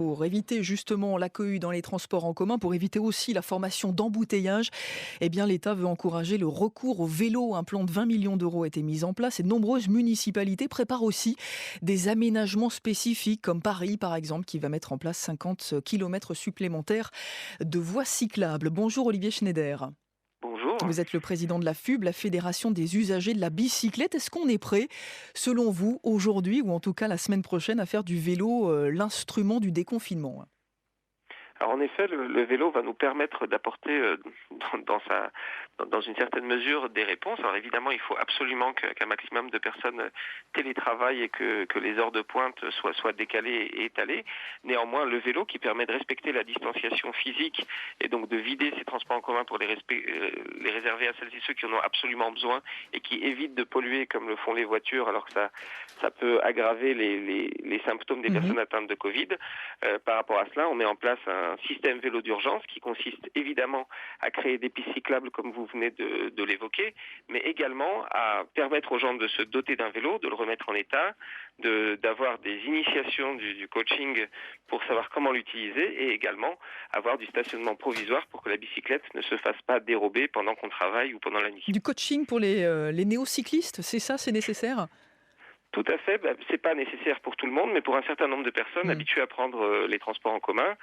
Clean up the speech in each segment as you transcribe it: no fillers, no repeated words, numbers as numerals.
Pour éviter justement la cohue dans les transports en commun, pour éviter aussi la formation d'embouteillages, eh bien l'État veut encourager le recours au vélo. Un plan de 20 millions d'euros a été mis en place et de nombreuses municipalités préparent aussi des aménagements spécifiques, comme Paris par exemple, qui va mettre en place 50 kilomètres supplémentaires de voies cyclables. Bonjour Olivier Schneider. Bonjour. Vous êtes le président de la FUB, la Fédération des usagers de la bicyclette. Est-ce qu'on est prêt, selon vous, aujourd'hui ou en tout cas la semaine prochaine, à faire du vélo l'instrument du déconfinement? Alors en effet, le vélo va nous permettre d'apporter dans une certaine mesure des réponses. Alors évidemment, il faut absolument qu'un maximum de personnes télétravaillent et que les heures de pointe soient décalées et étalées. Néanmoins, le vélo qui permet de respecter la distanciation physique et donc de vider ces transports en commun pour les réserver à celles et ceux qui en ont absolument besoin et qui évitent de polluer comme le font les voitures alors que ça peut aggraver les symptômes des Mhm. personnes atteintes de Covid. Par rapport à cela, on met en place un système vélo d'urgence qui consiste évidemment à créer des pistes cyclables comme vous venez de l'évoquer, mais également à permettre aux gens de se doter d'un vélo, de le remettre en état, d'avoir des initiations du coaching pour savoir comment l'utiliser et également avoir du stationnement provisoire pour que la bicyclette ne se fasse pas dérober pendant qu'on travaille ou pendant la nuit. Du coaching pour les néocyclistes, c'est ça, c'est nécessaire? Tout à fait, c'est pas nécessaire pour tout le monde, mais pour un certain nombre de personnes Mmh. habituées à prendre les transports en commun,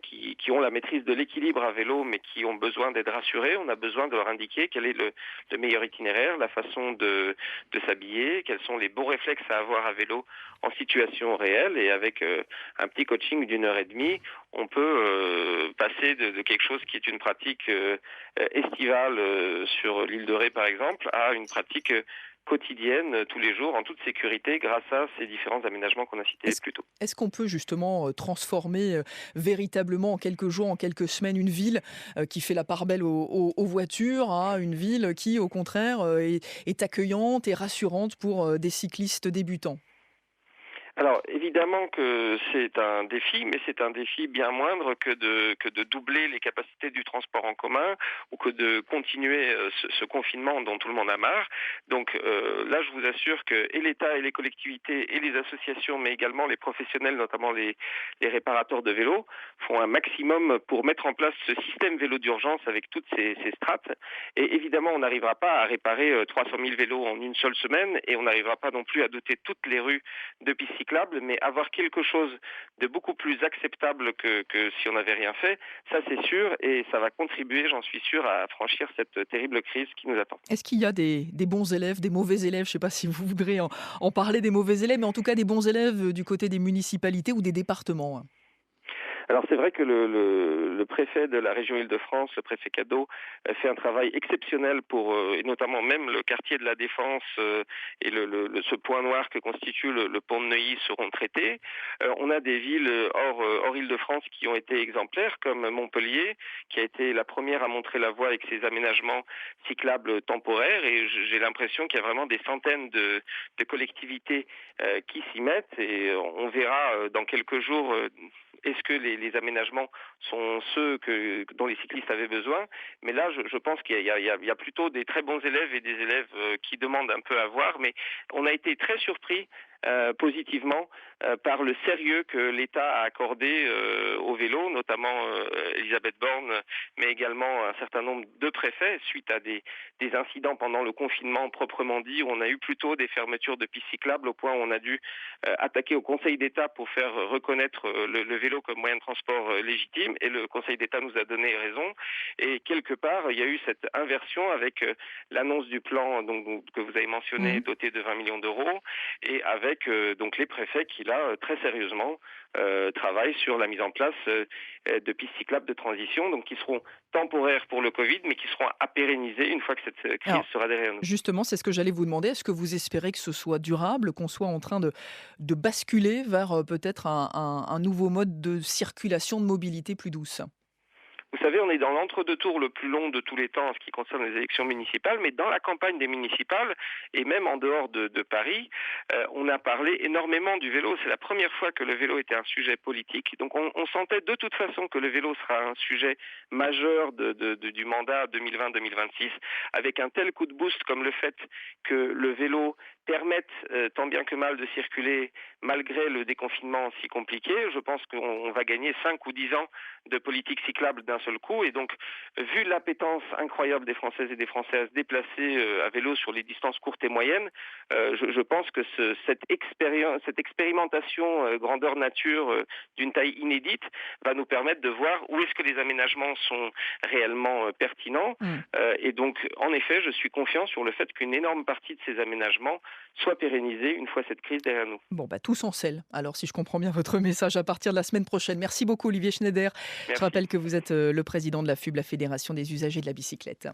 qui ont la maîtrise de l'équilibre à vélo, mais qui ont besoin d'être rassurées, on a besoin de leur indiquer quel est le meilleur itinéraire, la façon de s'habiller, quels sont les bons réflexes à avoir à vélo en situation réelle, et avec un petit coaching d'une heure et demie, on peut passer de quelque chose qui est une pratique estivale sur l'île de Ré par exemple, à une pratique quotidienne, tous les jours, en toute sécurité, grâce à ces différents aménagements qu'on a cités Est-ce plus tôt. est-ce qu'on peut justement, transformer, véritablement en quelques jours, en quelques semaines, une ville, qui fait la part belle aux voitures, à une ville qui, au contraire, est accueillante et rassurante pour, des cyclistes débutants? Alors évidemment que c'est un défi, mais c'est un défi bien moindre que de doubler les capacités du transport en commun ou que de continuer ce confinement dont tout le monde a marre. Donc là, je vous assure que et l'État et les collectivités et les associations, mais également les professionnels, notamment les réparateurs de vélos, font un maximum pour mettre en place ce système vélo d'urgence avec toutes ces strates. Et évidemment, on n'arrivera pas à réparer 300 000 vélos en une seule semaine et on n'arrivera pas non plus à doter toutes les rues de pistes cyclables, mais avoir quelque chose de beaucoup plus acceptable que si on n'avait rien fait, ça c'est sûr, et ça va contribuer, j'en suis sûr, à franchir cette terrible crise qui nous attend. Est-ce qu'il y a des bons élèves, des mauvais élèves? Je ne sais pas si vous voudrez en parler des mauvais élèves, mais en tout cas des bons élèves, du côté des municipalités ou des départements, hein? Alors c'est vrai que le préfet de la région Île-de-France, le préfet Cadeau, fait un travail exceptionnel pour, et notamment même le quartier de la Défense et ce point noir que constitue le pont de Neuilly seront traités. On a des villes hors Île-de-France qui ont été exemplaires, comme Montpellier, qui a été la première à montrer la voie avec ses aménagements cyclables temporaires, et j'ai l'impression qu'il y a vraiment des centaines de collectivités qui s'y mettent, et on verra dans quelques jours est-ce que les aménagements sont ceux dont les cyclistes avaient besoin. Mais là, je pense qu'il y a plutôt des très bons élèves et des élèves qui demandent un peu à voir, mais on a été très surpris positivement par le sérieux que l'État a accordé au vélo, notamment Elisabeth Borne, mais également un certain nombre de préfets, suite à des incidents pendant le confinement proprement dit, où on a eu plutôt des fermetures de pistes cyclables au point où on a dû attaquer au Conseil d'État pour faire reconnaître le vélo comme moyen de transport légitime, et le Conseil d'État nous a donné raison. Et quelque part, il y a eu cette inversion avec l'annonce du plan donc, que vous avez mentionné, Mmh. doté de 20 millions d'euros, et avec donc les préfets qui là très sérieusement travaillent sur la mise en place de pistes cyclables de transition, donc qui seront temporaires pour le Covid, mais qui seront à pérenniser une fois que cette crise Alors, sera derrière nous. justement, c'est ce que j'allais vous demander. Est-ce que vous espérez que ce soit durable, qu'on soit en train de basculer vers, peut-être un nouveau mode de circulation, de mobilité plus douce? Vous savez, on est dans l'entre-deux-tours le plus long de tous les temps en ce qui concerne les élections municipales, mais dans la campagne des municipales, et même en dehors de Paris, on a parlé énormément du vélo. C'est la première fois que le vélo était un sujet politique. Donc on sentait de toute façon que le vélo sera un sujet majeur du mandat 2020-2026, avec un tel coup de boost comme le fait que le vélo permettent tant bien que mal de circuler malgré le déconfinement si compliqué. Je pense qu'on va gagner 5 ou 10 ans de politique cyclable d'un seul coup. Et donc, vu l'appétence incroyable des Françaises et des Français à se déplacer à vélo sur les distances courtes et moyennes, je pense que cette expérimentation grandeur nature d'une taille inédite va nous permettre de voir où est-ce que les aménagements sont réellement pertinents. Mmh. Et donc, en effet, je suis confiant sur le fait qu'une énorme partie de ces aménagements soit pérennisée une fois cette crise derrière nous. Bon, bah, tout s'encelle. Alors, si je comprends bien votre message à partir de la semaine prochaine. Merci beaucoup, Olivier Schneider. Je Merci. rappelle que vous êtes le président de la FUB, la Fédération des usagers de la bicyclette.